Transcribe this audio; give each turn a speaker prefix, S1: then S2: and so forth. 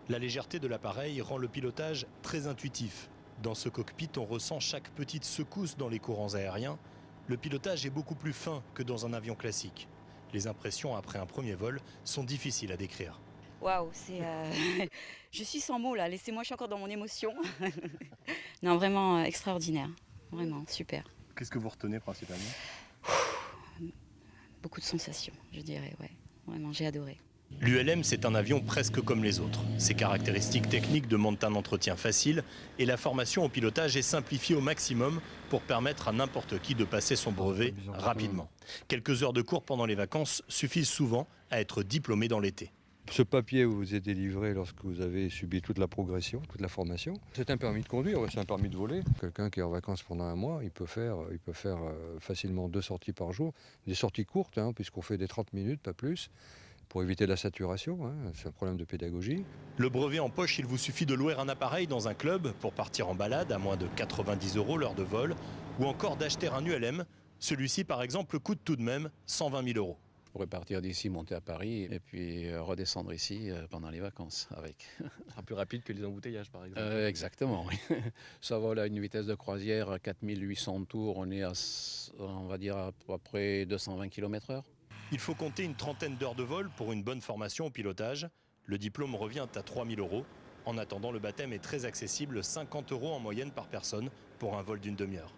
S1: La légèreté de l'appareil rend le pilotage très intuitif. Dans ce cockpit, on ressent chaque petite secousse dans les courants aériens. Le pilotage est beaucoup plus fin que dans un avion classique. Les impressions après un premier vol sont difficiles à décrire.
S2: Waouh, c'est je suis sans mots là, laissez-moi, je suis encore dans mon émotion. Non, vraiment extraordinaire, vraiment super.
S1: Qu'est-ce que vous retenez principalement?
S2: Beaucoup de sensations, je dirais, ouais. Vraiment, j'ai adoré.
S1: L'ULM, c'est un avion presque comme les autres. Ses caractéristiques techniques demandent un entretien facile et la formation au pilotage est simplifiée au maximum pour permettre à n'importe qui de passer son brevet rapidement. Quelques heures de cours pendant les vacances suffisent souvent à être diplômé dans l'été.
S3: Ce papier vous est délivré lorsque vous avez subi toute la progression, toute la formation. C'est un permis de conduire, c'est un permis de voler. Quelqu'un qui est en vacances pendant un mois, il peut faire facilement 2 sorties par jour. Des sorties courtes, puisqu'on fait des 30 minutes, pas plus, pour éviter la saturation. C'est un problème de pédagogie.
S1: Le brevet en poche, il vous suffit de louer un appareil dans un club pour partir en balade à moins de 90 € l'heure de vol, ou encore d'acheter un ULM. Celui-ci, par exemple, coûte tout de même 120 000 €.
S4: Je pourrais partir d'ici, monter à Paris et puis redescendre ici pendant les vacances avec.
S5: Ce sera plus rapide que les embouteillages par exemple.
S4: Exactement, oui. Ça vole à une vitesse de croisière à 4800 tours, on est à, on va dire, à peu près 220 km/h.
S1: Il faut compter une trentaine d'heures de vol pour une bonne formation au pilotage. Le diplôme revient à 3 000 €. En attendant, le baptême est très accessible, 50 € en moyenne par personne pour un vol d'une demi-heure.